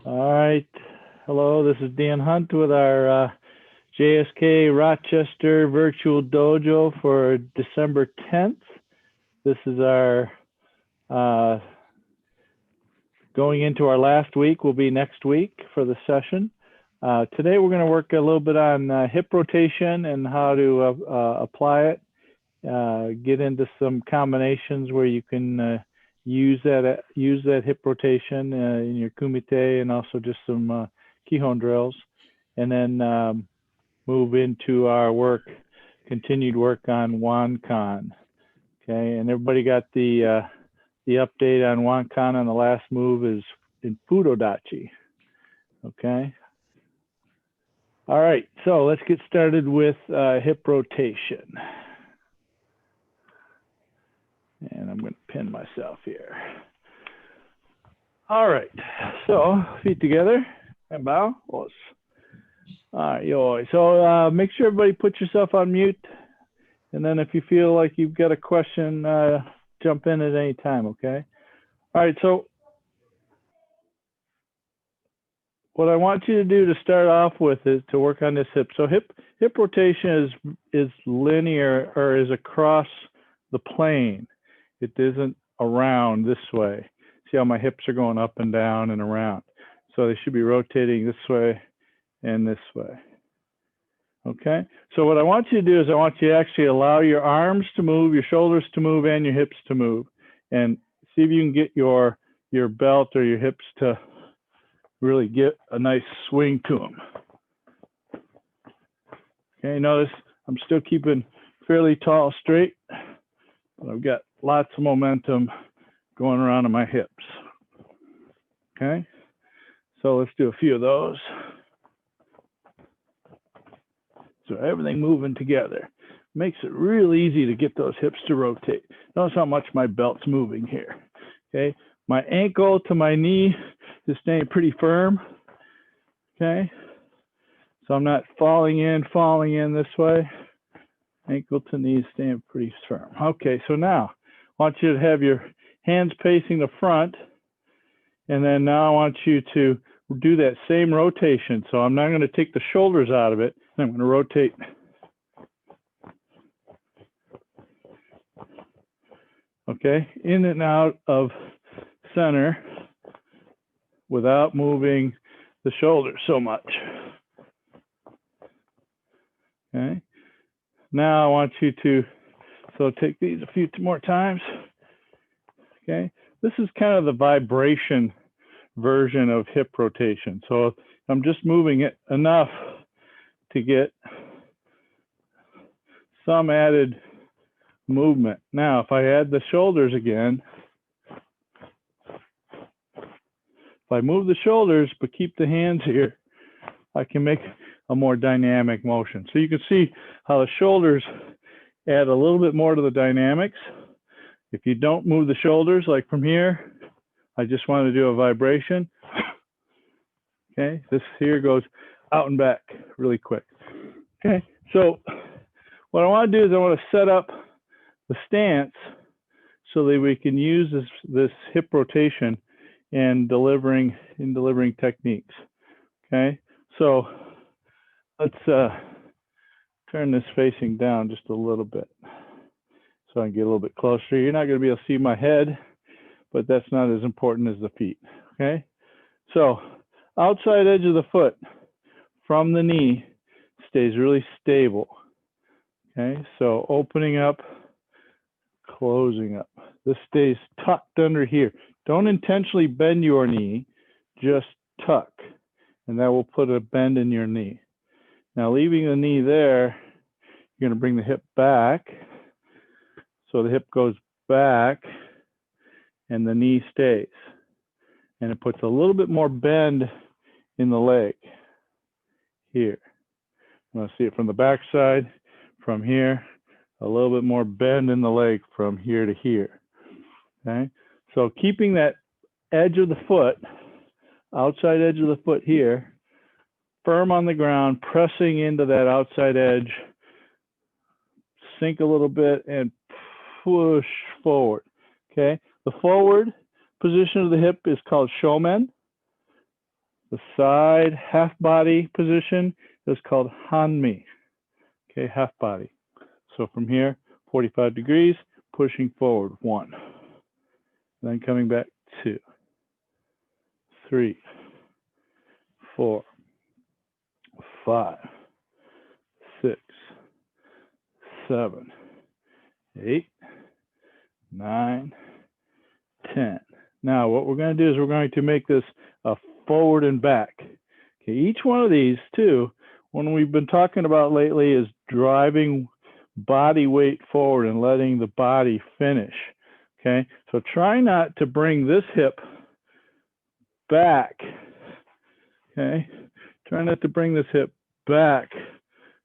All right. Hello, this is Dan Hunt with our JSKA Rochester virtual dojo for December 10th. This is our uh, going into our last week, will be next week for the session. Today we're going to work a little bit on hip rotation and how to apply it. Get into some combinations where you can use that hip rotation in your kumite and also just some kihon drills, and then move into our continued work on Wankan. Okay, and everybody got the update on Wankan on the last move is in Fudodachi. Okay. All right, so let's get started with hip rotation. And I'm going to pin myself here. All right, so feet together and bow. All right, yo. So make sure everybody puts yourself on mute. And then if you feel like you've got a question, jump in at any time, okay? All right, so what I want you to do to start off with is to work on this hip. So hip rotation is linear, or is across the plane. It isn't around this way. See how my hips are going up and down and around. So they should be rotating this way and this way. Okay, so what I want you to do is I want you to actually allow your arms to move, your shoulders to move, and your hips to move. And see if you can get your belt or your hips to really get a nice swing to them. Okay, notice I'm still keeping fairly tall, straight, but I've got lots of momentum going around in my hips. Okay, so let's do a few of those. So everything moving together makes it real easy to get those hips to rotate. Notice how much my belt's moving here. Okay, my ankle to my knee is staying pretty firm. Okay, so I'm not falling in this way. Ankle to knee staying pretty firm. Okay, so now I want you to have your hands facing the front, and then now I want you to do that same rotation. So I'm not going to take the shoulders out of it. I'm going to rotate okay, in and out of center without moving the shoulders so much. Okay, now I want you to, so take these a few more times. Okay, this is kind of the vibration version of hip rotation. So I'm just moving it enough to get some added movement. Now, if I add the shoulders again, if I move the shoulders but keep the hands here, I can make a more dynamic motion. So you can see how the shoulders add a little bit more to the dynamics. If you don't move the shoulders, like from here, I just want to do a vibration. Okay, this here goes out and back really quick. Okay, so what I want to do is I want to set up the stance so that we can use this hip rotation in delivering techniques. Okay, so let's turn this facing down just a little bit so I can get a little bit closer. You're not going to be able to see my head, but that's not as important as the feet. Okay, so outside edge of the foot from the knee stays really stable. Okay, so opening up, closing up. This stays tucked under here. Don't intentionally bend your knee, just tuck, and that will put a bend in your knee. Now, leaving the knee there, you're going to bring the hip back. So the hip goes back and the knee stays. And it puts a little bit more bend in the leg here. You want to see it from the back side, from here, a little bit more bend in the leg from here to here. Okay, so keeping that edge of the foot, outside edge of the foot here, firm on the ground, pressing into that outside edge, sink a little bit and push forward. Okay, the forward position of the hip is called shomen. The side half body position is called hanmi. Okay, half body. So from here, 45 degrees, pushing forward, 1. Then coming back, 2, 3, 4, 5, 6, 7, 8, 9, 10. Now what we're going to do is we're going to make this a forward and back. Okay, each one of these too, when we've been talking about lately, is driving body weight forward and letting the body finish. Okay, so try not to bring this hip back. Okay, try not to bring this hip back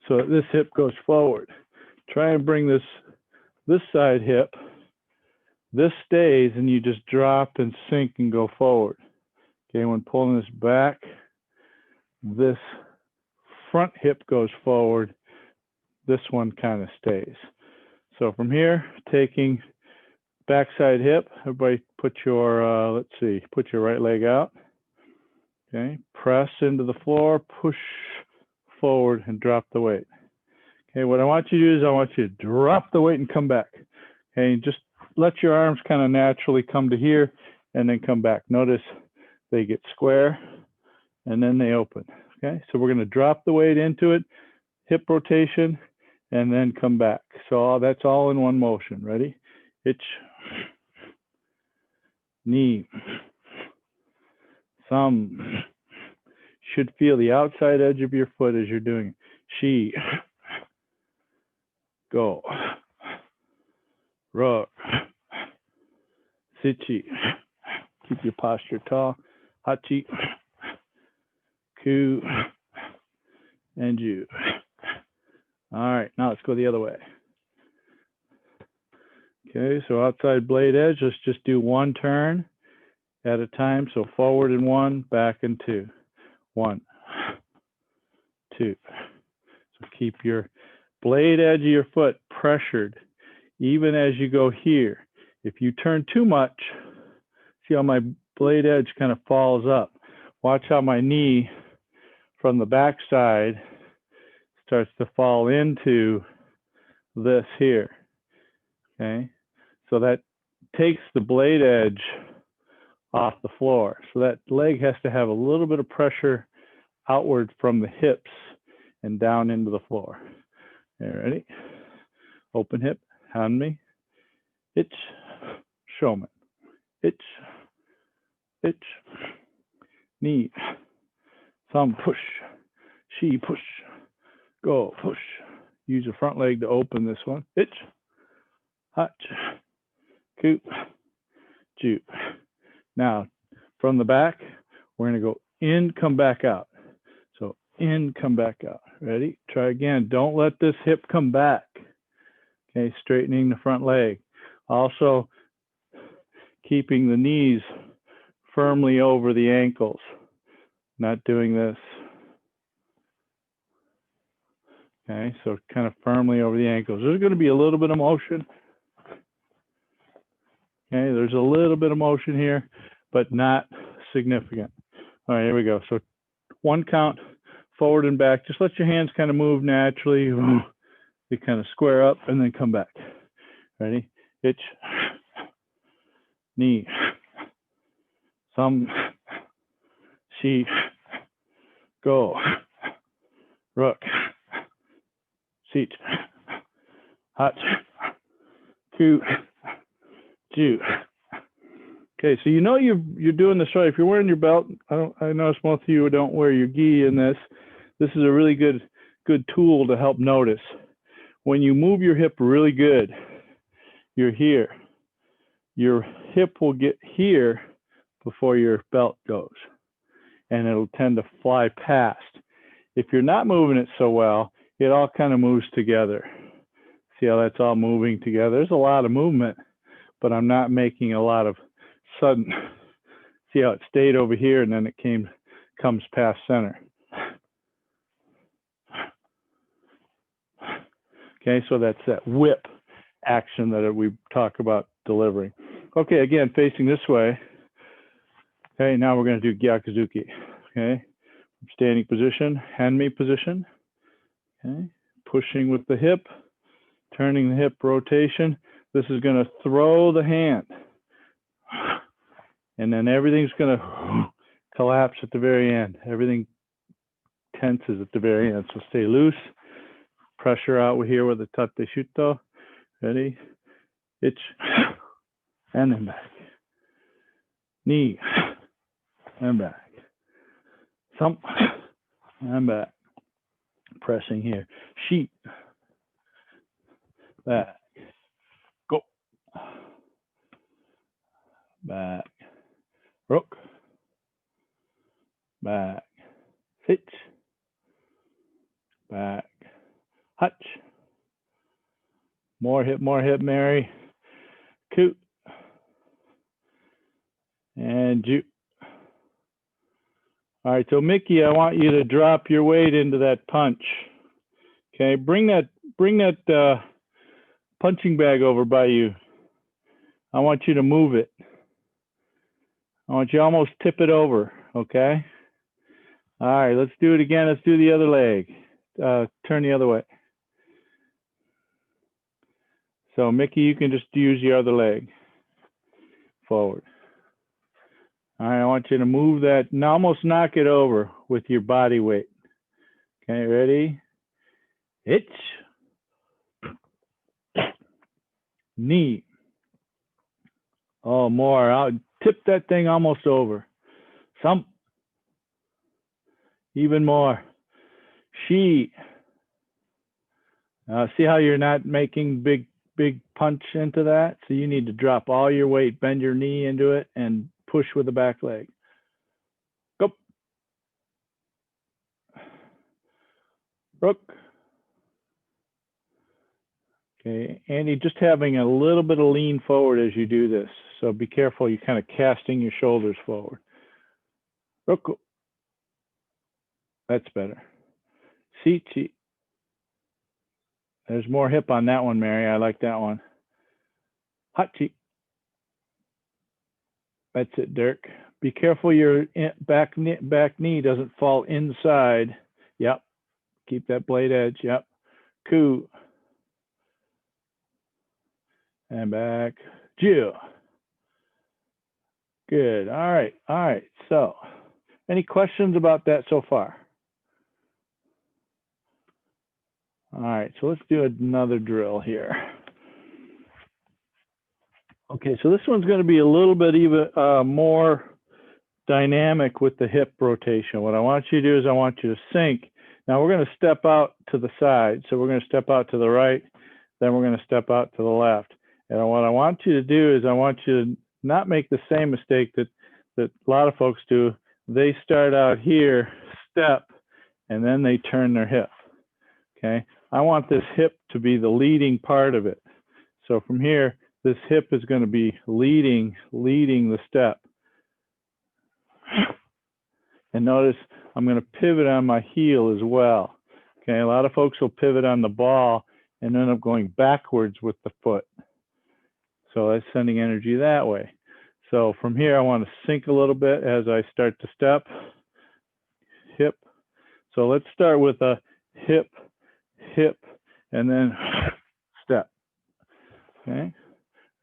so that this hip goes forward. Try and bring this side hip, this stays, and you just drop and sink and go forward. Okay, when pulling this back, this front hip goes forward, this one kind of stays. So from here, taking backside hip, everybody put your, let's see, put your right leg out. Okay, press into the floor, push forward and drop the weight. Okay, what I want you to do is I want you to drop the weight and come back. Okay, just let your arms kind of naturally come to here and then come back. Notice they get square and then they open. Okay, so we're going to drop the weight into it, hip rotation, and then come back. So that's all in one motion. Ready? Ich, knee, thumb. Should feel the outside edge of your foot as you're doing it. Shi, go, rock, sichi. Keep your posture tall. Hachi, ku, and ju. All right, now let's go the other way. Okay, so outside blade edge, let's just do one turn at a time. So forward in 1, back in 2. 1, 2. So keep your blade edge of your foot pressured even as you go here. If you turn too much, see how my blade edge kind of falls up. Watch how my knee from the back side starts to fall into this here. Okay, so that takes the blade edge off the floor. So that leg has to have a little bit of pressure outward from the hips and down into the floor. Okay, ready? Open hip, hand me. Ich, showman. Ich, knee, thumb push, she push, go push. Use your front leg to open this one. Ich, hach, ku, ju. Now, from the back, we're going to go in, come back out. So in, come back out. Ready? Try again. Don't let this hip come back. Okay, straightening the front leg. Also, keeping the knees firmly over the ankles. Not doing this. Okay, so kind of firmly over the ankles. There's going to be a little bit of motion. Okay, there's a little bit of motion here, but not significant. All right, here we go. So 1 count, forward and back. Just let your hands kind of move naturally. They kind of square up and then come back. Ready? Ich, knee, thumb, she, go, rook, seat, hot, ku, ju. Okay, so you know you're doing this right. If you're wearing your belt, I notice most of you don't wear your gi in this. This is a really good tool to help notice. When you move your hip really good, you're here. Your hip will get here before your belt goes, and it'll tend to fly past. If you're not moving it so well, it all kind of moves together. See how that's all moving together? There's a lot of movement, but I'm not making a lot of sudden. See how it stayed over here and then it comes past center. Okay, so that's that whip action that we talk about delivering. Okay, again, facing this way. Okay, now we're going to do Gyakuzuki. Okay, standing position, hand me position. Okay, pushing with the hip, turning the hip rotation. This is going to throw the hand. And then everything's going to collapse at the very end. Everything tenses at the very end. So stay loose. Pressure out here with the tate shuto. Ready? Itch. And then back. Knee. And back. Thump. And back. Pressing here. Sheet. Back. Go. Back. Rook. Back. Hitch. Back. Hutch. More hip, Mary. Coot. And Jew. All right, so Mickey, I want you to drop your weight into that punch. Okay, bring that punching bag over by you. I want you to move it. I want you to almost tip it over, okay? All right, let's do it again. Let's do the other leg. Turn the other way. So Mickey, you can just use your other leg forward. All right, I want you to move that and almost knock it over with your body weight. Okay, ready? Hitch. Knee. Oh, more. I'll tip that thing almost over. Thump. Even more. She. See how you're not making big punch into that? So you need to drop all your weight, bend your knee into it, and push with the back leg. Go. Rook. Okay, Andy, just having a little bit of lean forward as you do this. So be careful, you're kind of casting your shoulders forward. Rook. That's better. Sichi. There's more hip on that one, Mary. I like that one. Hachi. That's it, Dirk. Be careful your back knee doesn't fall inside. Yep. Keep that blade edge. Yep. Ku. And back. Jiu. Good. All right. All right. So, any questions about that so far? All right. So let's do another drill here. Okay. So this one's going to be a little bit even more dynamic with the hip rotation. What I want you to do is I want you to sink. Now we're going to step out to the side. So we're going to step out to the right, then we're going to step out to the left. And what I want you to do is I want you to not make the same mistake that a lot of folks do. They start out here, step, and then they turn their hip. Okay. I want this hip to be the leading part of it. So from here, this hip is going to be leading the step. And notice I'm going to pivot on my heel as well. Okay, a lot of folks will pivot on the ball and end up going backwards with the foot. So that's sending energy that way. So from here, I want to sink a little bit as I start to step. Hip. So let's start with a hip, hip, and then step. Okay,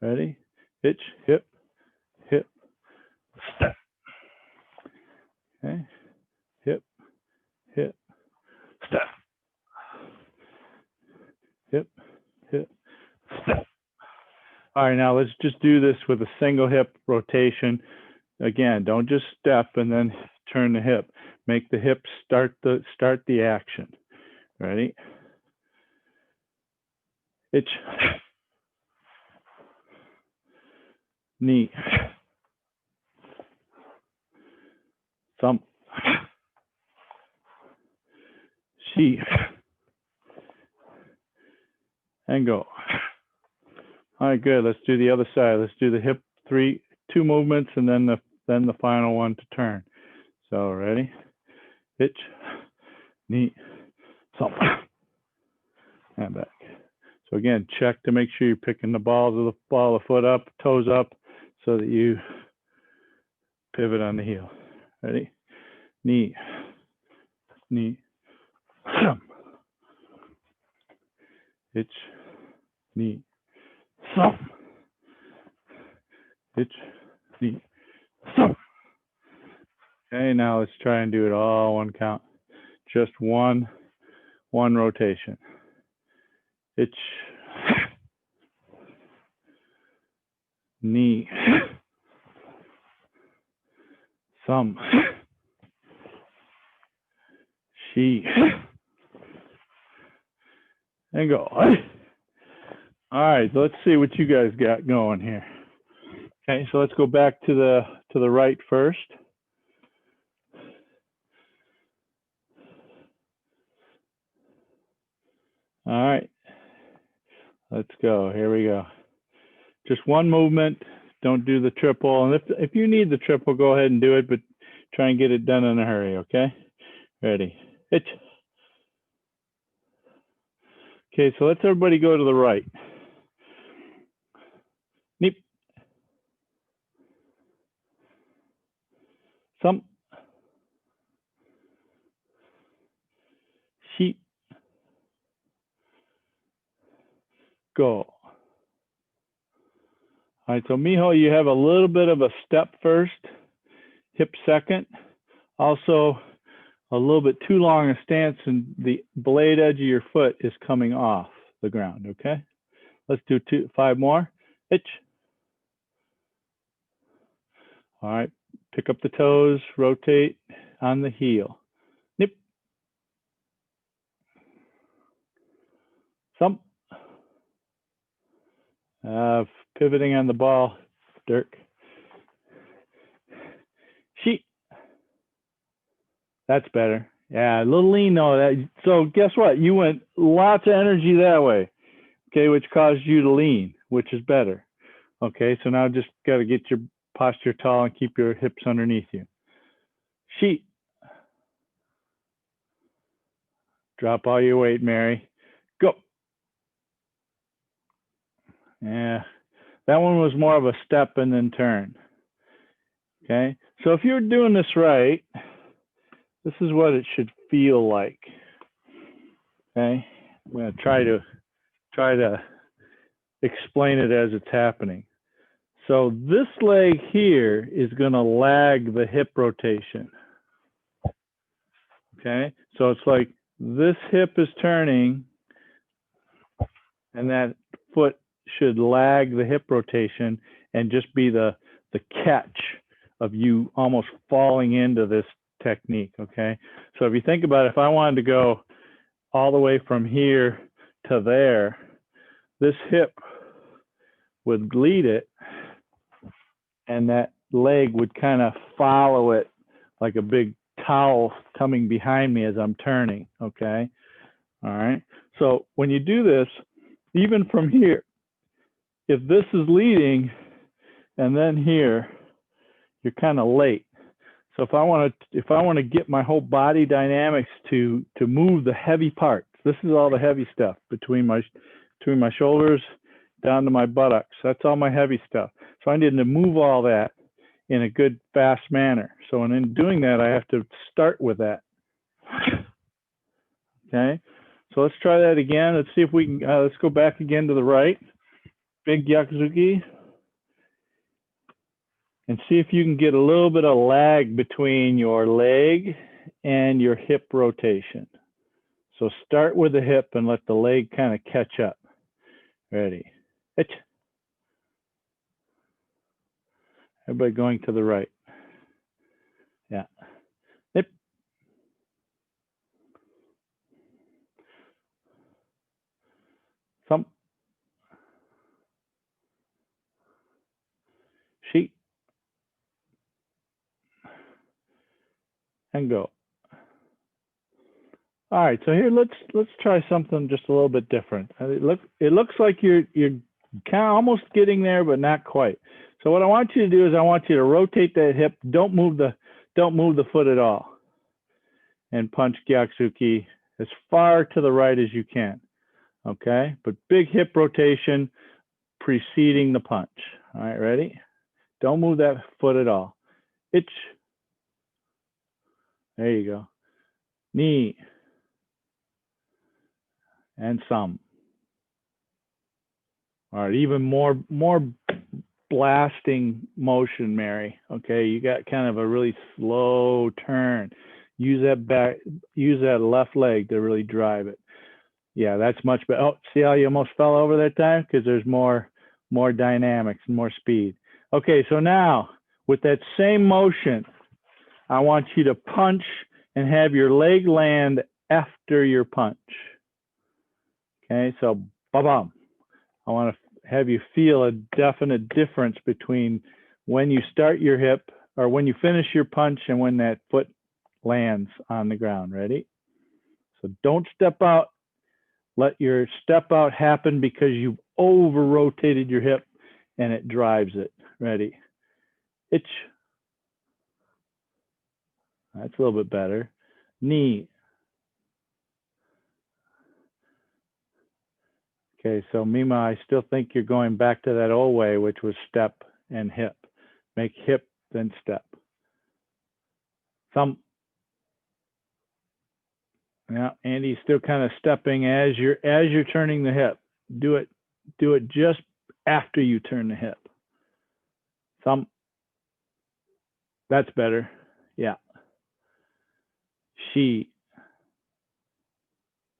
ready? Hitch, hip, hip, step. Okay, hip, hip, step. Hip, hip, step. All right, now let's just do this with a single hip rotation. Again, don't just step and then turn the hip. Make the hip start the action. Ready? Itch. Knee. Thump. She. And go. All right, good. Let's do the other side. Let's do the hip two movements and then the final one to turn. So ready? Hitch, knee, thump, and back. So again, check to make sure you're picking the ball of the foot up, toes up, so that you pivot on the heel. Ready? knee, knee, thumb, itch, knee, thumb, itch, knee, thumb. Okay, now let's try and do it all one count. Just one rotation. Itch, knee, thumb, she, and go. All right, so let's see what you guys got going here. Okay, so let's go back to the right first. All right, let's go. Here we go. Just one movement. Don't do the triple. And if you need the triple, go ahead and do it, but try and get it done in a hurry, okay? Ready. Itch. Okay, so let's everybody go to the right. Neep. Thumb. Sheep. Go. All right, so Mijo, you have a little bit of a step first, hip second. Also, a little bit too long a stance, and the blade edge of your foot is coming off the ground, okay? Let's do 5 more. Itch. All right, pick up the toes, rotate on the heel. Nip. Thump. Pivoting on the ball, Dirk. Sheet. That's better. Yeah, a little lean though. So guess what? You went lots of energy that way, okay, which caused you to lean, which is better. Okay, so now just got to get your posture tall and keep your hips underneath you. Sheet. Drop all your weight, Mary. Go. Yeah, that one was more of a step and then turn. Okay, so if you're doing this right, this is what it should feel like. Okay, I'm going to try to explain it as it's happening. So this leg here is going to lag the hip rotation. Okay, so it's like this hip is turning and that foot should lag the hip rotation and just be the catch of you almost falling into this technique, okay? So if you think about it, if I wanted to go all the way from here to there, this hip would lead it and that leg would kind of follow it like a big towel coming behind me as I'm turning, okay? All right, so when you do this, even from here, if this is leading and then here, you're kind of late. So if I want to get my whole body dynamics to move the heavy parts, this is all the heavy stuff between my shoulders down to my buttocks. That's all my heavy stuff. So I need to move all that in a good, fast manner. So in doing that, I have to start with that. Okay. So let's try that again. Let's see if we can, let's go back again to the right. Big Yakuzuki. And see if you can get a little bit of lag between your leg and your hip rotation. So start with the hip and let the leg kind of catch up. Ready. Itch. Everybody going to the right. Yeah. Hip. Thump. Sheet. And go. All right, so here let's try something just a little bit different. It looks like you're kind of almost getting there, but not quite. So what I want you to do is I want you to rotate that hip. Don't move the foot at all, and punch Gyatsuki as far to the right as you can. Okay, but big hip rotation preceding the punch. All right, ready? Don't move that foot at all. Itch. There you go. Ni. And some. All right, even more blasting motion, Mary. Okay, you got kind of a really slow turn. Use that left leg to really drive it. Yeah, that's much better. Oh, see how you almost fell over that time? Because there's more dynamics and more speed. Okay, so now with that same motion, I want you to punch and have your leg land after your punch. Okay, so ba-bum. I want to have you feel a definite difference between when you start your hip or when you finish your punch and when that foot lands on the ground. Ready? So don't step out. Let your step out happen because you've over rotated your hip and it drives it. Ready? Itch. That's a little bit better. Knee. Okay, so Mima, I still think you're going back to that old way, which was step and hip. Make hip, then step. Thumb. Yeah, Andy's still kind of stepping as you're turning the hip. Do it just after you turn the hip. Thumb. That's better. Yeah. She.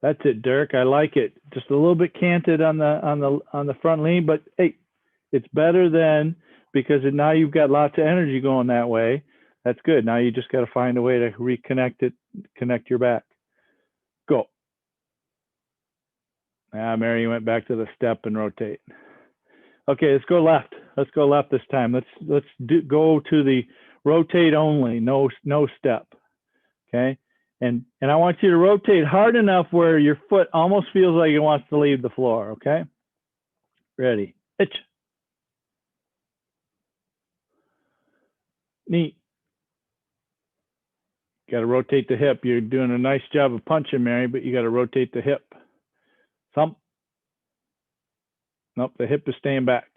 That's it, Dirk. I like it. Just a little bit canted on the front lean, but hey, it's better than, because now you've got lots of energy going that way. That's good. Now you just got to find a way to reconnect it, connect your back. Go. Mary, you went back to the step and rotate. Okay, let's go left. Let's go left this time. Let's go to the rotate only, no step. Okay, and I want you to rotate hard enough where your foot almost feels like it wants to leave the floor. Okay, ready? Itch. Knee. Got to rotate the hip. You're doing a nice job of punching, Mary, but you got to rotate the hip. Thump. Nope, the hip is staying back.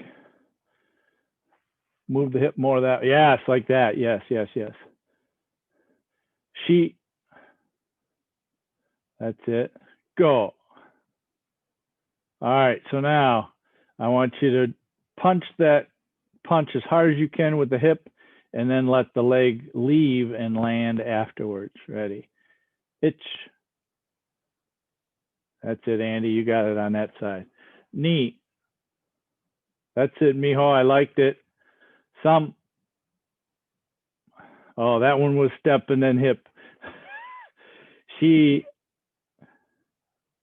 Move the hip more of that. Yes, like that. Yes. She. That's it. Go. All right, so now I want you to punch that punch as hard as you can with the hip and then let the leg leave and land afterwards. Ready? Itch. That's it, Andy. You got it on that side. Knee. That's it, Mijo. I liked it. Some. Oh, that one was step and then hip. She.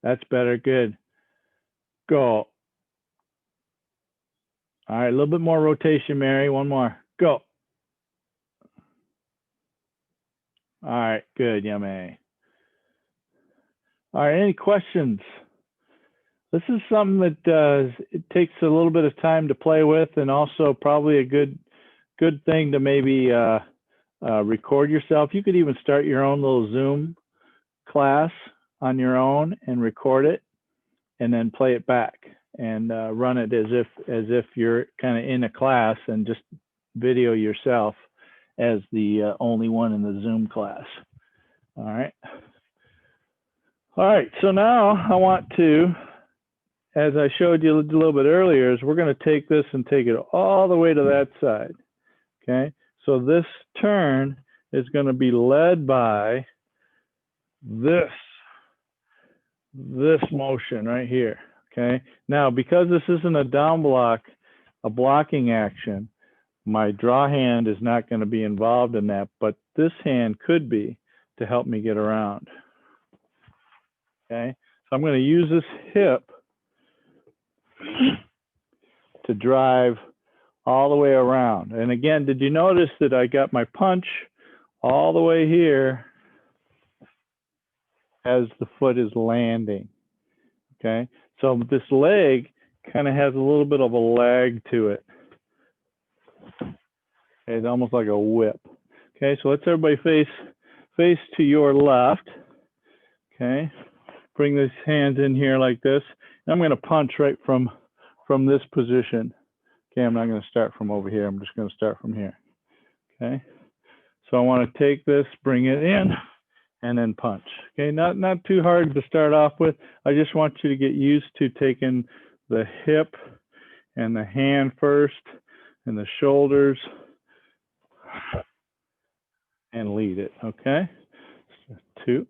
That's better. Good. Go. All right, a little bit more rotation, Mary. One more. Go. All right, good, Yummy. All right, any questions? This is something that it takes a little bit of time to play with, and also probably a good thing to maybe record yourself. You could even start your own little Zoom class on your own and record it, and then play it back and run it as if you're kind of in a class, and just video yourself as the only one in the Zoom class. All right. All right, so now I want to, as I showed you a little bit earlier, is we're going to take this and take it all the way to that side. Okay, so this turn is going to be led by this motion right here. Okay, now because this isn't a down block, a blocking action, my draw hand is not going to be involved in that, but this hand could be to help me get around. Okay, so I'm going to use this hip to drive all the way around. And again, did you notice that I got my punch all the way here as the foot is landing? Okay, so this leg kind of has a little bit of a lag to it. It's almost like a whip. Okay, so let's everybody face to your left. Okay, bring these hands in here like this. And I'm going to punch right from this position. Okay, I'm not going to start from over here. I'm just going to start from here. Okay, So I want to take this, bring it in, and then punch. Okay, not too hard to start off with. I just want you to get used to taking the hip and the hand first and the shoulders and lead it, okay? 2.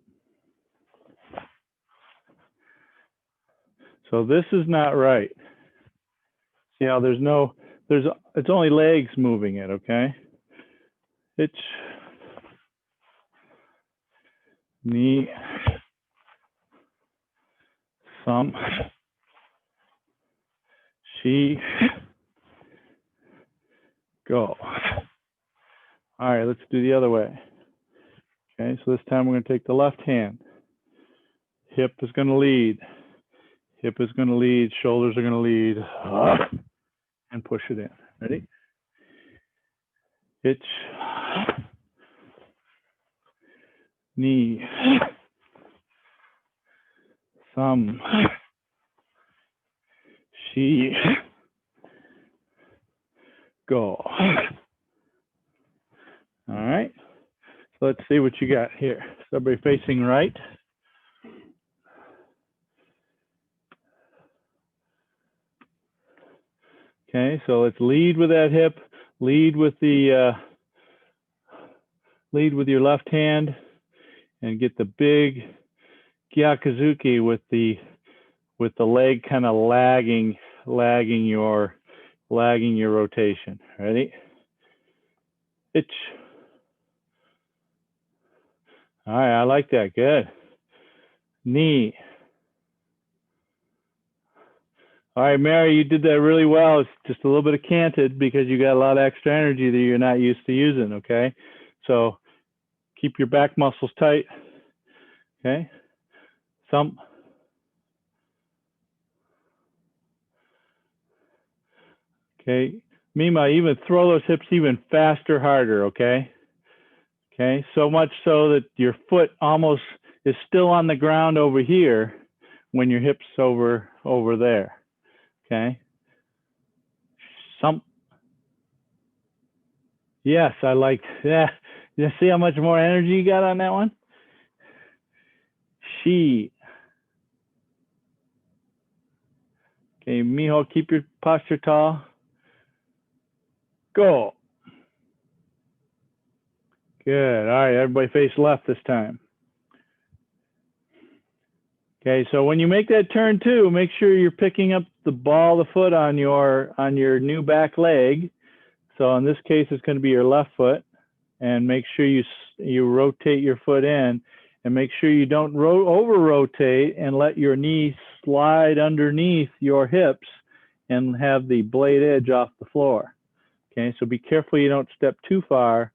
So this is not right. See how it's only legs moving it, okay? It's knee, thumb, she, go. All right, let's do the other way. Okay, so this time we're going to take the left hand. Hip is going to lead. Hip is going to lead. Shoulders are going to lead. And push it in. Ready? Hitch. Knee. Thumb. She. Go. All right. So let's see what you got here. So everybody facing right. Okay, so let's lead with that hip, lead with your left hand, and get the big gyakuzuki with the leg kind of lagging your rotation. Ready? Itch. All right, I like that. Good. Knee. All right, Mary, you did that really well. It's just a little bit of canted because you got a lot of extra energy that you're not used to using, okay? So keep your back muscles tight, okay? Thumb. Okay, Mima, even throw those hips even faster, harder, okay? Okay, so much so that your foot almost is still on the ground over here when your hips over there, okay? Yes, I like, yeah. You see how much more energy you got on that one? She. Okay, Miho, keep your posture tall. Go. Good. All right, everybody face left this time. Okay, so when you make that turn too, make sure you're picking up the ball of the foot on your new back leg. So in this case, it's going to be your left foot, and make sure you rotate your foot in, and make sure you don't over rotate and let your knee slide underneath your hips and have the blade edge off the floor. Okay, so be careful you don't step too far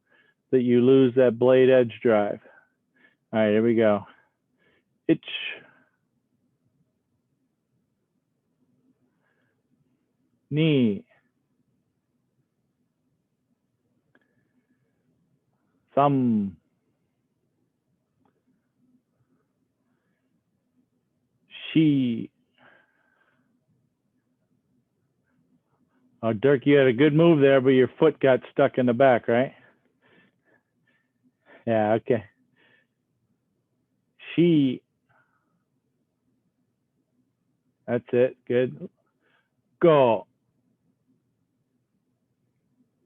that you lose that blade edge drive. All right, here we go. Itch. Knee. Thumb. She. Oh, Dirk, you had a good move there, but your foot got stuck in the back, right? Yeah, okay. She. That's it. Good. Go.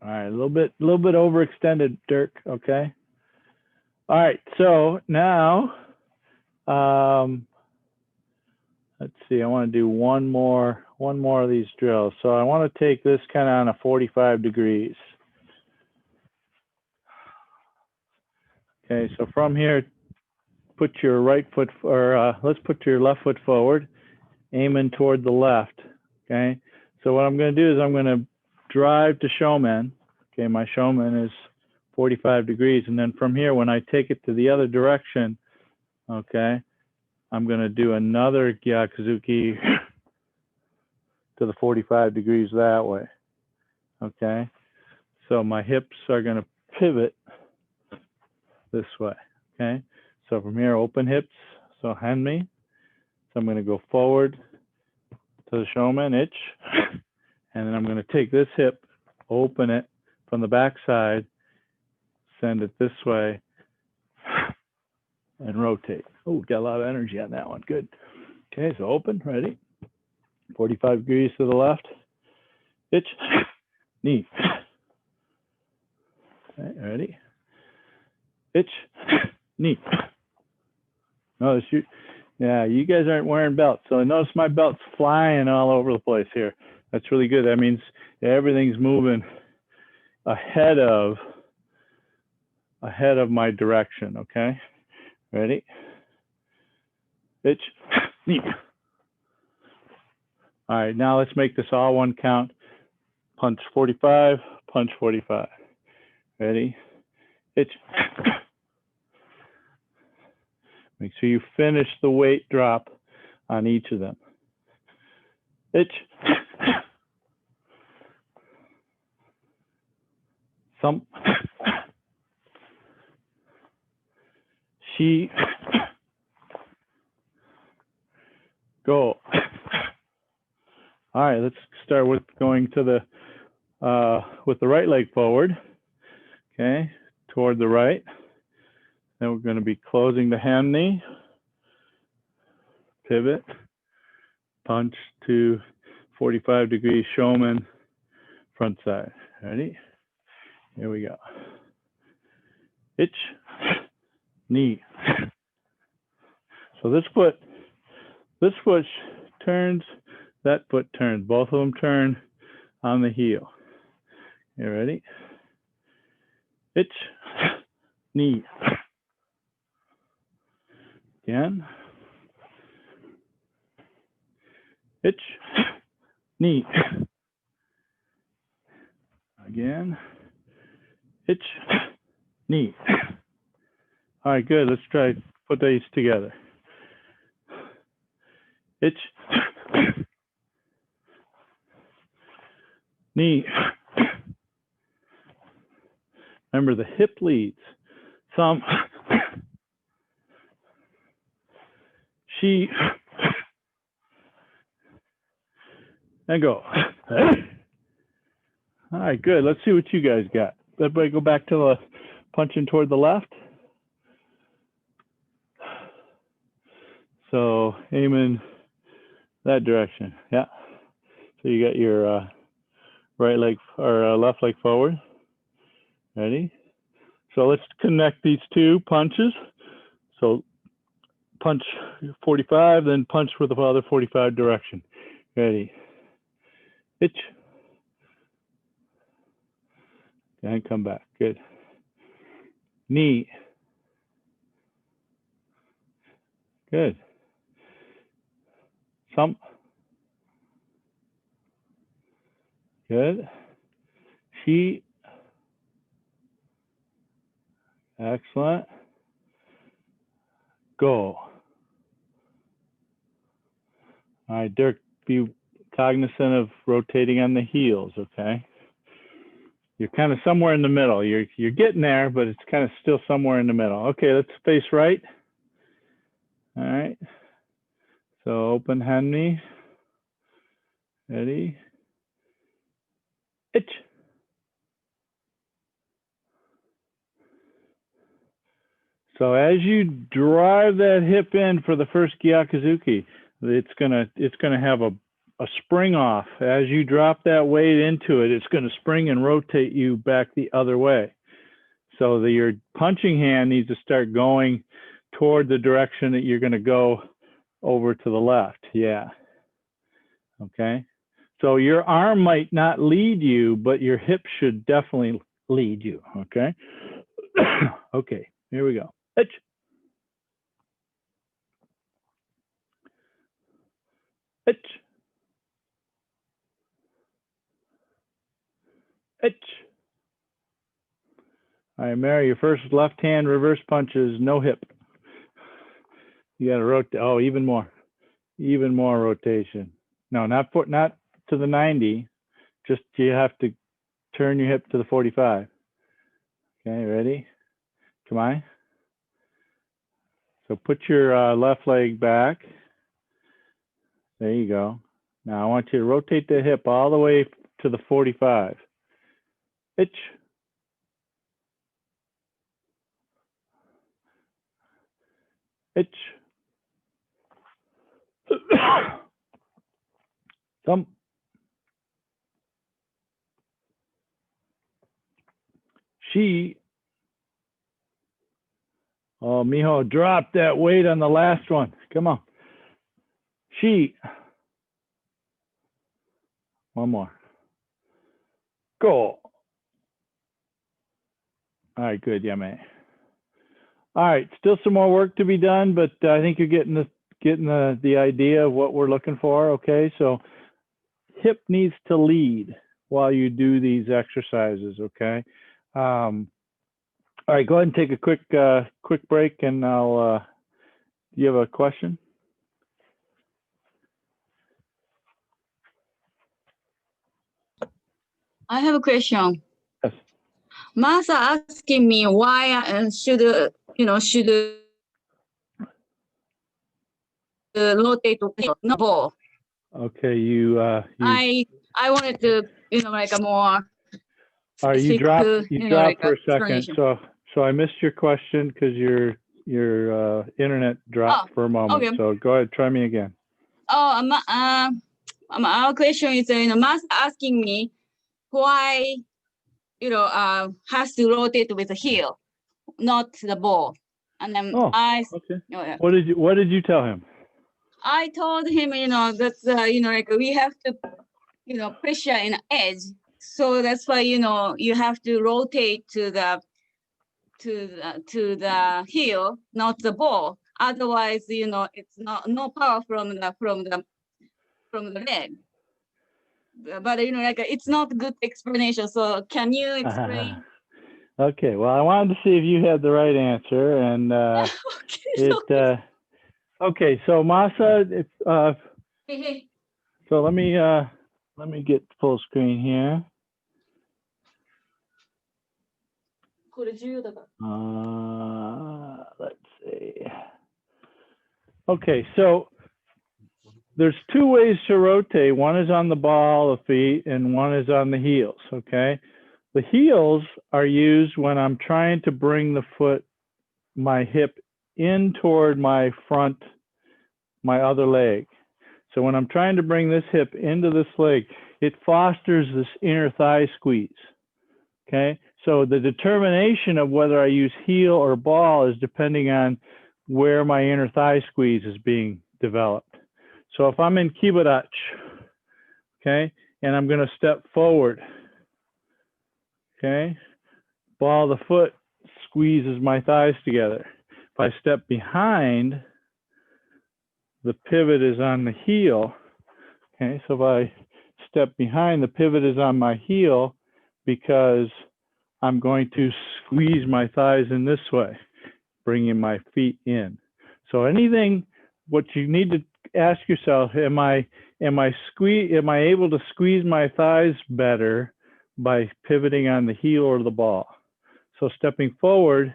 All right, a little bit overextended, Dirk. Okay. All right, so now, let's see. I want to do one more of these drills. So I want to take this kind of on a 45 degrees. Okay, so from here, put your right foot, or let's put your left foot forward, aiming toward the left. Okay, so what I'm going to do is I'm going to drive to Shomen. Okay, my Shomen is 45 degrees, and then from here, when I take it to the other direction, okay, I'm going to do another Gyakuzuki to the 45 degrees that way. Okay, so my hips are going to pivot this way. Okay, so from here, open hips, so henmi. So I'm going to go forward to the Shomen, itch, and then I'm going to take this hip, open it from the back side, send it this way and rotate. Oh, got a lot of energy on that one. Good. Okay, so open, ready? 45 degrees to the left. Itch, knee. Okay, ready? Itch, knee. Notice you, yeah, you guys aren't wearing belts. So notice my belt's flying all over the place here. That's really good. That means everything's moving ahead of my direction, okay? Ready? Itch, knee. All right, now let's make this all one count. Punch 45, punch 45. Ready? Itch. Make sure you finish the weight drop on each of them. Itch. Thump. She. Go. All right, let's start with going to the with the right leg forward. Okay, toward the right. Then we're going to be closing the hand knee. Pivot. Punch to 45 degree showman front side. Ready? Here we go. Itch. Knee. So this foot turns, that foot turns. Both of them turn on the heel. You ready? Itch. Knee. Again. Itch. Knee. Again. Itch. Knee. All right, good. Let's try put these together. Itch. Knee. Remember, the hip leads. Thumb. She. And go. All right, good. Let's see what you guys got. Everybody go back to the punching toward the left. So aiming that direction. Yeah. So you got your right leg or left leg forward. Ready? So let's connect these two punches. So punch 45, then punch with the other 45 direction. Ready? Itch. And come back. Good. Knee. Good. Thump. Good. She. Excellent. Go. All right, Dirk, be cognizant of rotating on the heels, okay? You're kind of somewhere in the middle. You're getting there, but it's kind of still somewhere in the middle. Okay, let's face right. All right. So open hand knee. Ready? Itch. So as you drive that hip in for the first Gyakuzuki, it's gonna have a spring off. As you drop that weight into it, it's gonna spring and rotate you back the other way. So your punching hand needs to start going toward the direction that you're gonna go over to the left. Yeah. Okay. So your arm might not lead you, but your hip should definitely lead you. Okay. Okay. Here we go. Itch. Itch. Itch. All right, Mary, your first left hand reverse punch is no hip. You got to rotate. Oh, even more rotation. No, not to the 90. Just you have to turn your hip to the 45. Okay, ready? Come on. So put your left leg back. There you go. Now I want you to rotate the hip all the way to the 45. Itch. Itch. Thump. She. Oh, mijo, drop that weight on the last one. Come on. She. One more. Go. All right, good, yeah, man. All right, still some more work to be done, but I think you're getting the idea of what we're looking for. Okay, so hip needs to lead while you do these exercises. Okay. All right, go ahead and take a quick break, and I'll. Do you have a question? I have a question. Yes. Martha asking me why should rotate the ball. Okay, you. I wanted to like a more. All right, you dropped like for a second, so I missed your question because your internet dropped for a moment. Okay. So go ahead, try me again. Oh, our question is Martha asking me why has to rotate with the heel, not the ball. And then okay. What did you tell him? I told him, that's like we have to, pressure in the edge. So that's why you have to rotate to the heel, not the ball. Otherwise, it's no power from the leg. But like it's not a good explanation. So can you explain? Okay. Well, I wanted to see if you had the right answer, and okay. So Masa, so let me get full screen here. Let's see. Okay, so there's two ways to rotate. One is on the ball of feet, and one is on the heels. Okay, the heels are used when I'm trying to bring the foot, my hip, in toward my other leg. So when I'm trying to bring this hip into this leg, it fosters this inner thigh squeeze. Okay, so the determination of whether I use heel or ball is depending on where my inner thigh squeeze is being developed. So if I'm in kibarach, okay, and I'm going to step forward, okay, ball of the foot squeezes my thighs together. If I step behind, the pivot is on the heel. Okay, so if I step behind, the pivot is on my heel because I'm going to squeeze my thighs in this way, bringing my feet in. So anything, what you need to ask yourself, am I able to squeeze my thighs better by pivoting on the heel or the ball? So stepping forward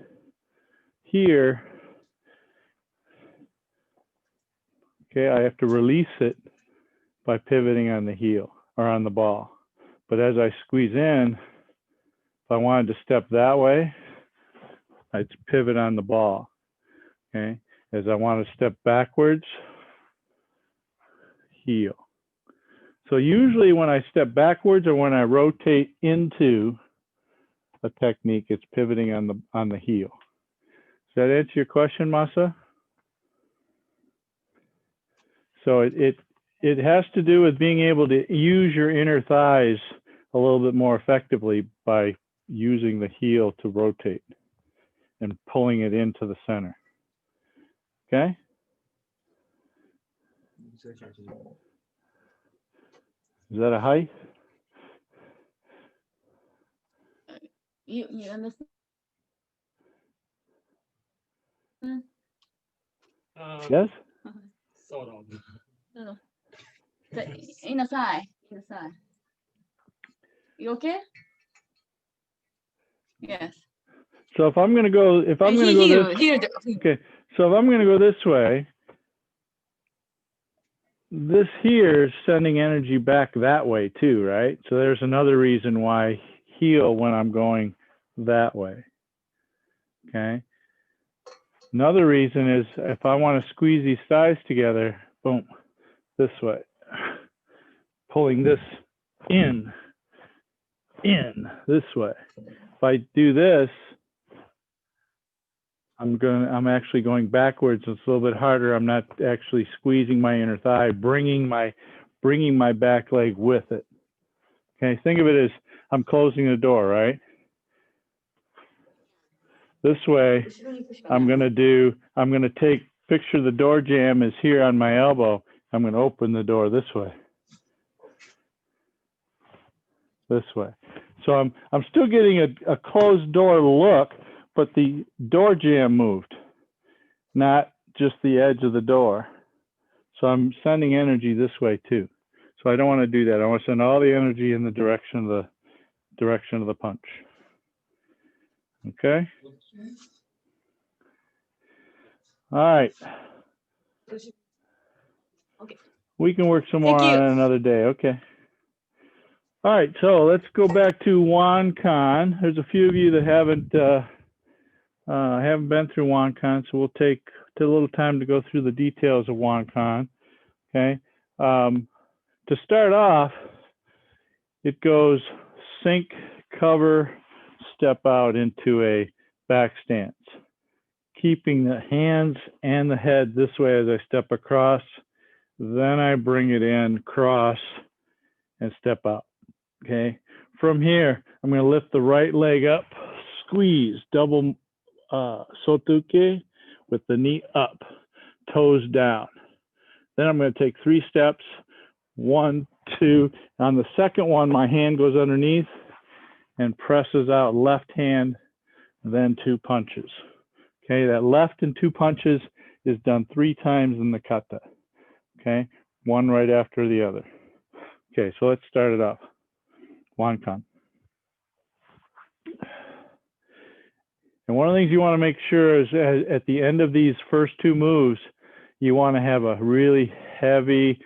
here, okay, I have to release it by pivoting on the heel or on the ball. But as I squeeze in, if I wanted to step that way, I'd pivot on the ball. Okay, as I want to step backwards, heel. So usually when I step backwards or when I rotate into a technique, it's pivoting on the heel. Does that answer your question, Masa? So it has to do with being able to use your inner thighs a little bit more effectively by using the heel to rotate and pulling it into the center. Okay? Is that a height? You understand? Yes? Sort of. No. In the side. You okay? Yes. So if I'm going to go, okay. So if I'm going to go this way, this here is sending energy back that way too, right? So there's another reason why heel when I'm going that way. Okay. Another reason is if I want to squeeze these thighs together, boom, this way. Pulling this in, this way. If I do this, I'm actually going backwards. It's a little bit harder. I'm not actually squeezing my inner thigh, bringing my back leg with it. Okay, think of it as I'm closing the door, right? This way, I'm gonna picture the door jamb is here on my elbow. I'm gonna open the door this way. So I'm still getting a closed door look, but the door jamb moved, not just the edge of the door. So I'm sending energy this way too. So I don't want to do that. I want to send all the energy in the direction of the punch. Okay. All right. Okay. We can work some more Thank you. on it another day. Okay. All right. So let's go back to Wankan. There's a few of you that haven't been through Wankan, so we'll take a little time to go through the details of Wankan. Okay. To start off, it goes sink, cover, step out into a back stance, keeping the hands and the head this way as I step across. Then I bring it in, cross, and step out. Okay. From here, I'm going to lift the right leg up, squeeze, double sotuke with the knee up, toes down. Then I'm going to take 3 steps. 1, 2. On the second one, my hand goes underneath and presses out left hand, then 2 punches. Okay, that left and 2 punches is done 3 times in the kata. Okay, one right after the other. Okay, so let's start it off. Wankan. And one of the things you want to make sure is at the end of these first 2 moves, you want to have a really heavy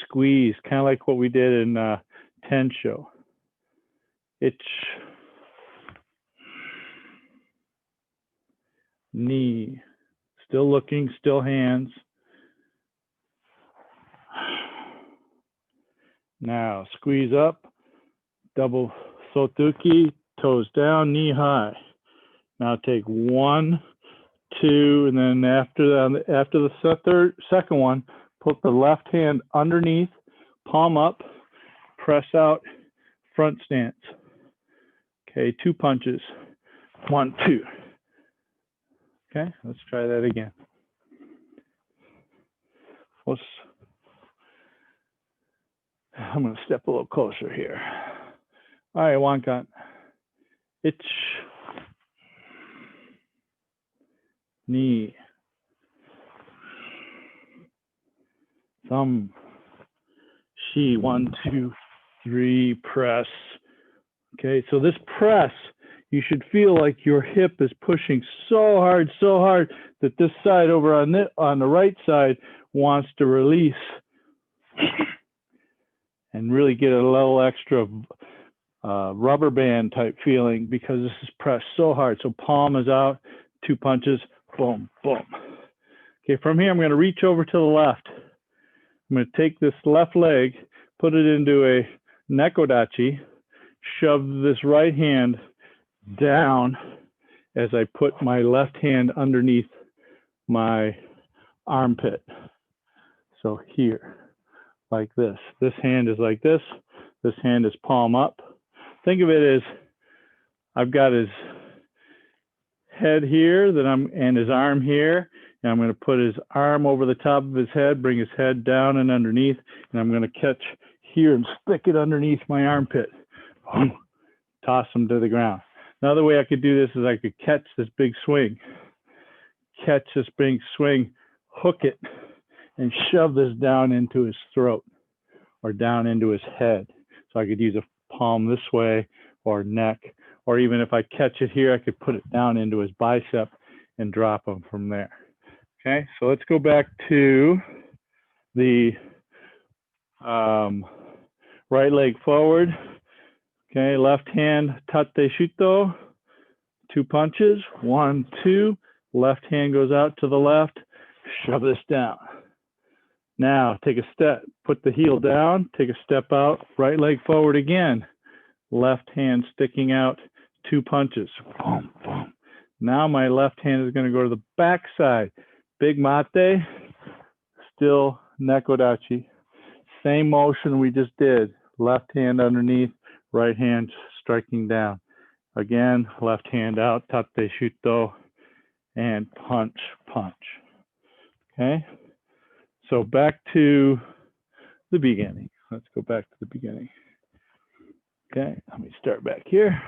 squeeze, kind of like what we did in Tensho. It's knee, still looking, still hands. Now squeeze up, double sotuki, toes down, knee high. Now take 1, 2, and then after the second one, put the left hand underneath, palm up, press out, front stance. Okay, 2 punches. 1, 2. Okay, let's try that again. I'm going to step a little closer here. All right, Wankan. It's knee, thumb, shi, 1, 2, 3, press. Okay, so this press, you should feel like your hip is pushing so hard that this side over on the right side wants to release and really get a little extra rubber band type feeling because this is pressed so hard. So palm is out, 2 punches, boom, boom. Okay, from here, I'm going to reach over to the left. I'm going to take this left leg, put it into a nekodachi, shove this right hand down as I put my left hand underneath my armpit. So here, like this. This hand is like this. This hand is palm up. Think of it as I've got his head here and his arm here. And I'm going to put his arm over the top of his head, bring his head down and underneath, and I'm going to catch here and stick it underneath my armpit. Toss him to the ground. Another way I could do this is I could catch this big swing, hook it, and shove this down into his throat or down into his head. So I could use a palm this way or neck, or even if I catch it here, I could put it down into his bicep and drop him from there. Okay, so let's go back to the right leg forward. Okay, left hand tate shuto, 2 punches, 1, 2, Left hand goes out to the left. Shove this down. Now take a step, put the heel down, take a step out, right leg forward again. Left hand sticking out, 2 punches. Boom, boom. Now my left hand is going to go to the back side. Big mate, still nekodachi. Same motion we just did. Left hand underneath, right hand striking down. Again, left hand out, tate shuto, and punch, punch. Okay? So back to the beginning. Let's go back to the beginning. Okay, let me start back here.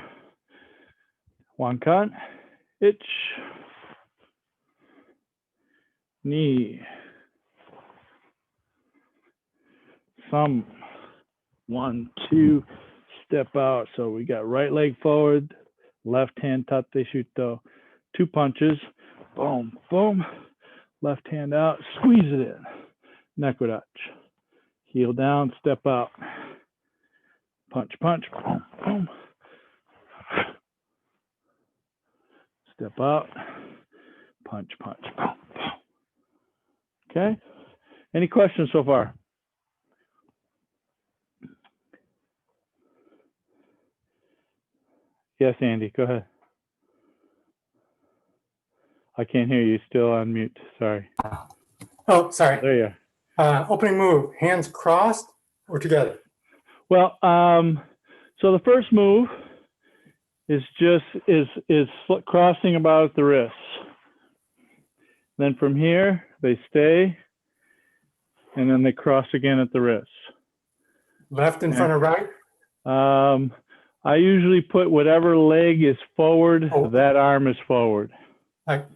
Wankan, ich, knee, some, 1, 2, step out. So we got right leg forward, left hand tate shuto, 2 punches, boom, boom, left hand out, squeeze it in, nekodachi, heel down, step out, punch, punch, boom, boom, step out, punch, punch, boom, boom. Okay, any questions so far? Yes, Andy, go ahead. I can't hear you, still on mute, sorry. Oh, sorry. There you are. Opening move, hands crossed or together? Well, so the first move is just crossing about at the wrists. Then from here, they stay, and then they cross again at the wrists. Left in front of right? I usually put whatever leg is forward, Oh. that arm is forward. Right.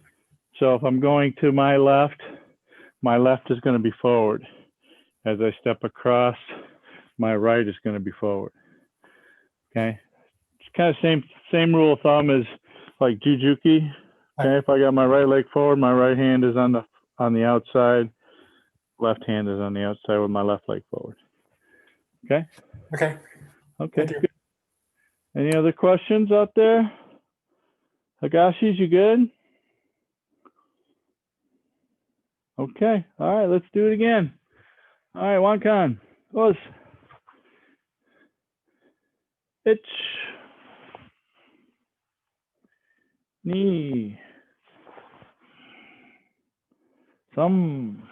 So if I'm going to my left is going to be forward. As I step across, my right is going to be forward. Okay. It's kind of same rule of thumb as like jujuki. Okay. If I got my right leg forward, my right hand is on the outside. Left hand is on the outside with my left leg forward. Okay. Okay. Okay. Thank you. Good. Any other questions out there? Higashis, you good? Okay. All right. Let's do it again. All right. Wankan. Os. Ich. Ni. Some.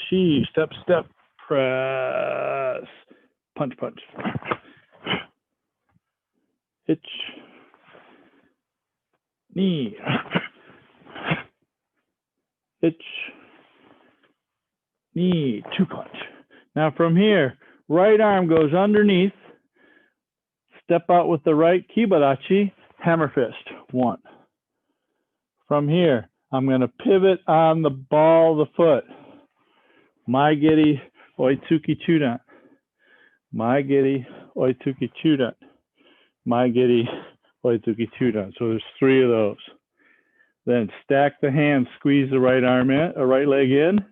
She. Step, step. Press. Punch, punch. Ich. Knee. Ich. Knee. 2 punch. Now from here, right arm goes underneath. Step out with the right kibarachi. Hammer fist. 1. From here, I'm going to pivot on the ball of the foot. Maigiri oitsuki chudan. Maigiri oitsuki chudan. Maigiri oitsuki chudan. So there's 3 of those. Then stack the hands, squeeze the right arm in, right leg in,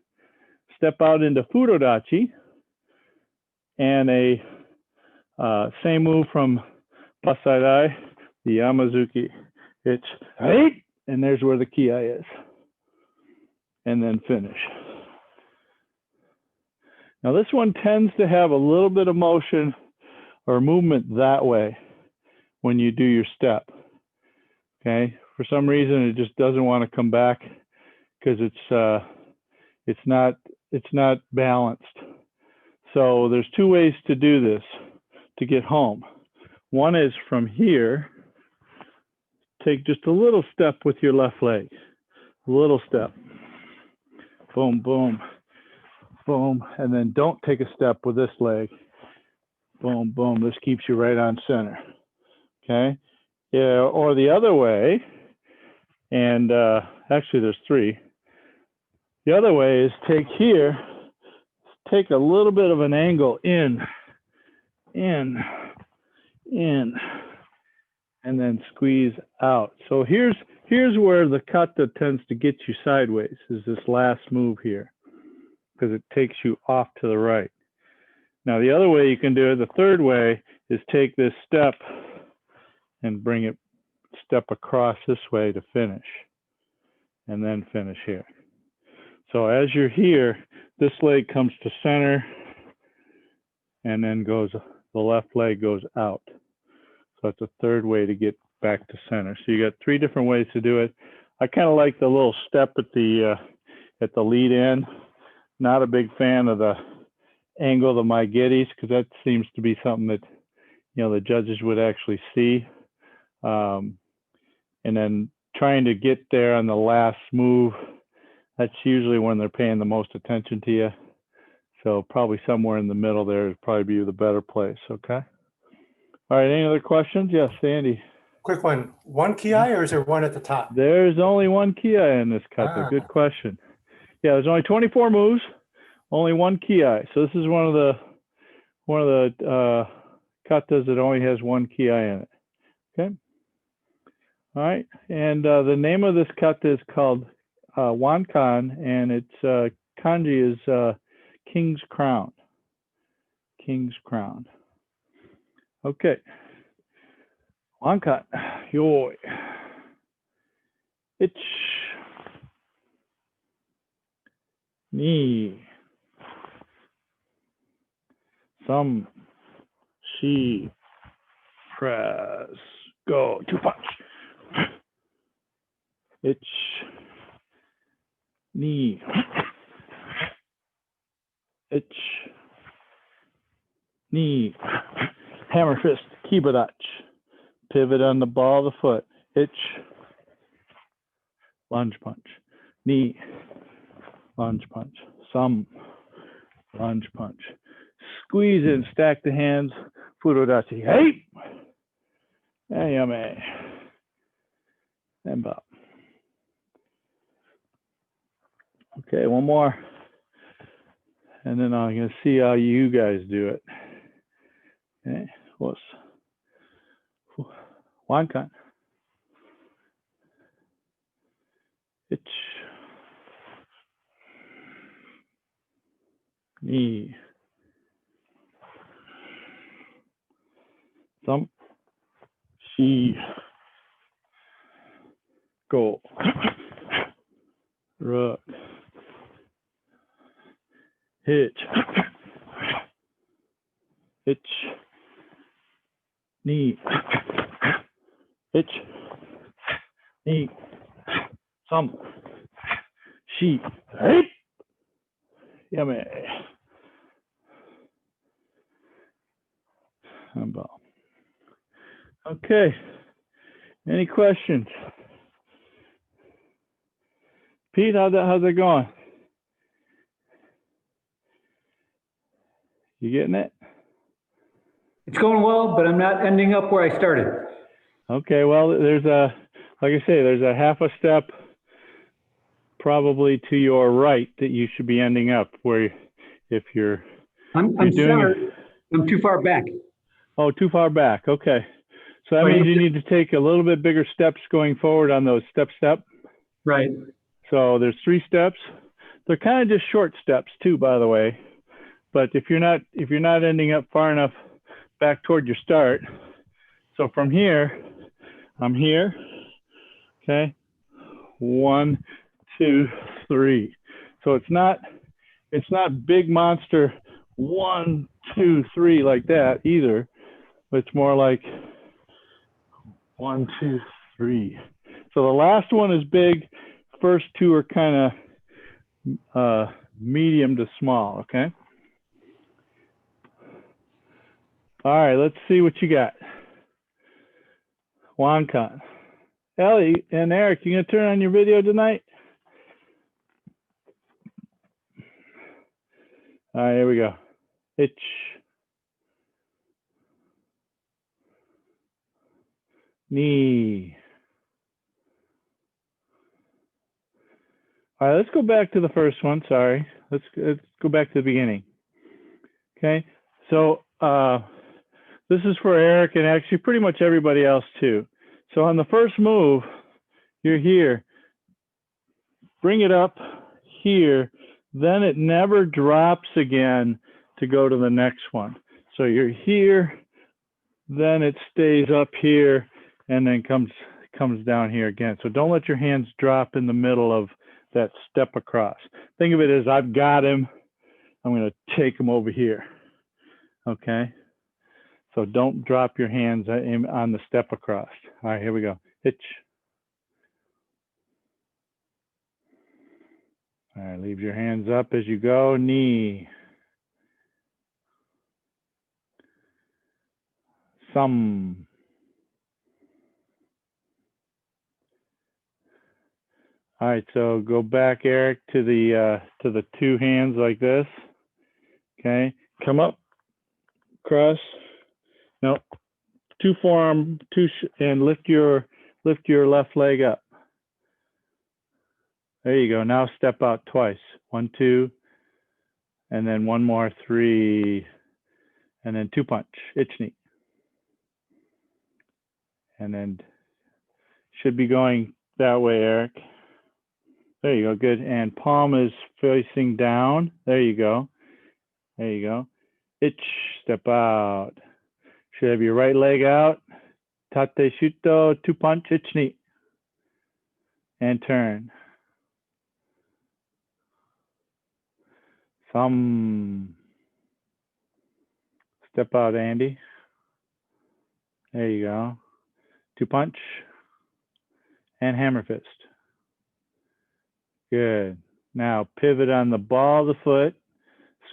step out into fudodachi, and a same move from Pasaidai, the Yamazuki. It's right, and there's where the kiai is. And then finish. Now this one tends to have a little bit of motion or movement that way when you do your step. Okay, for some reason it just doesn't want to come back because it's not balanced. So there's 2 ways to do this to get home. One is from here, take just a little step with your left leg, a little step, boom, boom, boom, and then don't take a step with this leg, boom, boom. This keeps you right on center. Okay. Yeah, or the other way, and actually there's 3. The other way is take here, take a little bit of an angle in, and then squeeze out. So here's where the kata tends to get you sideways, is this last move here, because it takes you off to the right. Now the other way you can do it, the third way, is take this step and bring it, step across this way to finish. and then finish here. So as you're here, this leg comes to center and then goes, the left leg goes out. So it's a third way to get back to center. So you got 3 different ways to do it. I kind of like the little step at the lead in. Not a big fan of the angle of the Maigidis because that seems to be something that, you know, the judges would actually see. And then trying to get there on the last move, that's usually when they're paying the most attention to you. So probably somewhere in the middle there would probably be the better place, okay? All right, any other questions? Yes, Sandy. Quick one. One ki or is there one at the top? There's only one ki in this kata. Good question. Yeah, there's only 24 moves, only one ki. So this is one of the katas that only has one ki in it. Okay. All right, and the name of this kata is called Wankan, and its kanji is King's Crown. King's Crown. Okay. Wankan. Yoi. Ich. Ni. Some. She. Press. Go. 2 punch. Ich. Knee. Ich. Knee. Hammer fist. Kibadach. Pivot on the ball of the foot. Ich. Lunge punch. Knee. Lunge punch. Some. Lunge punch. Squeeze in. Stack the hands. Fudodachi. Hey! Ayame. And bow. Okay, one more. And then I'm going to see how you guys do it. Okay, what's Wankan? Ich. Knee. Thump. She. Go. Rook. Hitch. Hitch. Knee. Hitch. Knee. Thump. She. Hey. Yummy. Okay. Any questions? Pete, how's that going? You getting it? It's going well, but I'm not ending up where I started. Okay, well, there's like I say, there's a half a step probably to your right that you should be ending up where if you're I'm sorry. I'm too far back. Oh, too far back. Okay. So that means you need to take a little bit bigger steps going forward on those step. Right. So there's 3 steps. They're kind of just short steps too, by the way. But if you're not ending up far enough back toward your start, so from here, I'm here. Okay. 1, 2, 3. So it's not big monster 1, 2, 3 like that either. It's more like 1, 2, 3. So the last one is big. First 2 are kind of medium to small. Okay. All right, let's see what you got. Wankan. Ellie and Eric, you gonna turn on your video tonight? All right, here we go. Itch. Knee. All right, let's go back to the first one. Sorry. Let's go back to the beginning. Okay, so this is for Eric and actually pretty much everybody else too. So on the first move, you're here. Bring it up here. Then it never drops again to go to the next one. So you're here, then it stays up here, and then comes comes down here again. So don't let your hands drop in the middle of that step across. Think of it as I've got him. I'm going to take him over here. Okay. So don't drop your hands on the step across. All right, here we go. Hitch. All right, leave your hands up as you go. Knee. Some. All right, so go back, Eric, to the two hands like this. Okay, come up, cross. No, two forearm, and lift your left leg up. There you go. Now step out twice. 1, 2, and then one more, 3, and then 2 punch. Itch knee. And then should be going that way, Eric. There you go. Good. And palm is facing down. There you go. There you go. Itch. Step out. Should have your right leg out. Tate shuto. 2 punch. Itch knee. And turn. Thumb. Step out, Andy. There you go. 2 punch. And hammer fist. Good. Now pivot on the ball of the foot.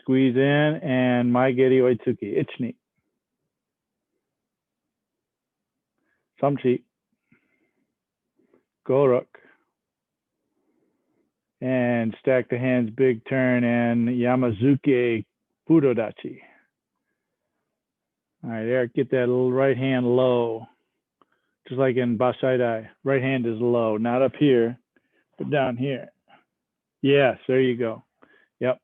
Squeeze in and Maigeri Oitsuki. Itch knee. Samchi. Gorok. And stack the hands, big turn, and Yamazuke Fudodachi. All right, Eric, get that little right hand low. Just like in Basaidai. Right hand is low, not up here, but down here. Yes, there you go. Yep.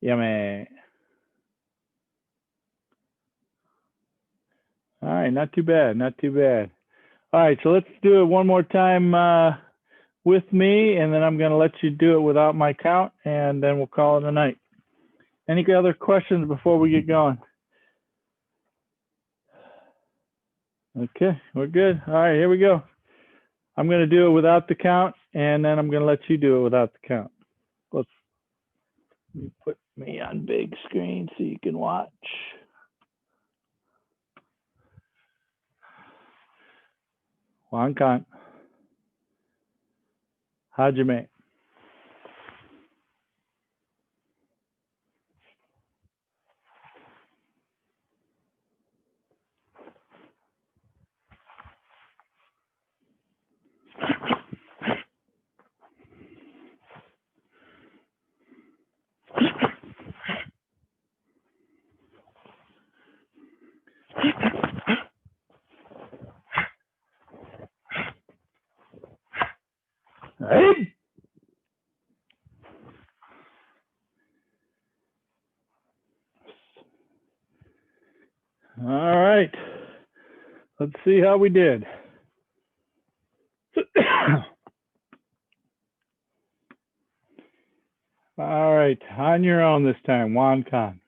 Yummy. All right, not too bad, not too bad. All right, so let's do it one more time with me, and then I'm going to let you do it without my count, and then we'll call it a night. Any other questions before we get going? Okay, we're good. All right, here we go. I'm going to do it without the count, and then I'm going to let you do it without the count. Let me put me on big screen so you can watch. Wankan. Hajime. Hey! All right. Let's see how we did. All right, on your own this time, Wankan.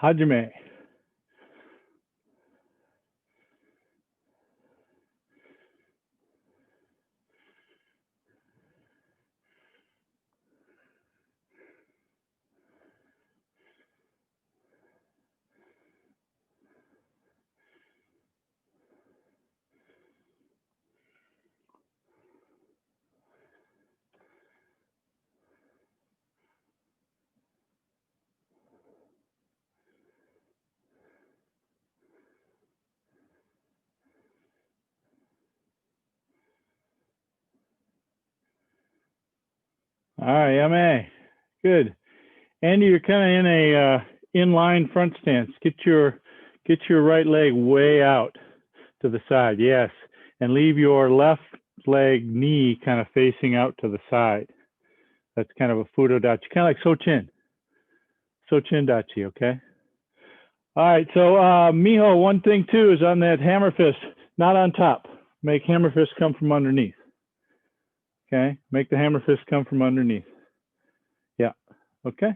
Hajime. All right, Yame. Good. Andy, you're kind of in a inline front stance. Get your right leg way out to the side. Yes, and leave your left leg knee kind of facing out to the side. That's kind of a fudodachi, kind of like Sochin. Sochin dachi, okay? All right, so Miho, one thing too is on that hammer fist, not on top. Make hammer fist come from underneath. Okay, make the hammer fist come from underneath. Yeah, okay.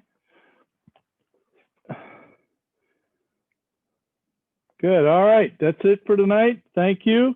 Good. All right. That's it for tonight. Thank you.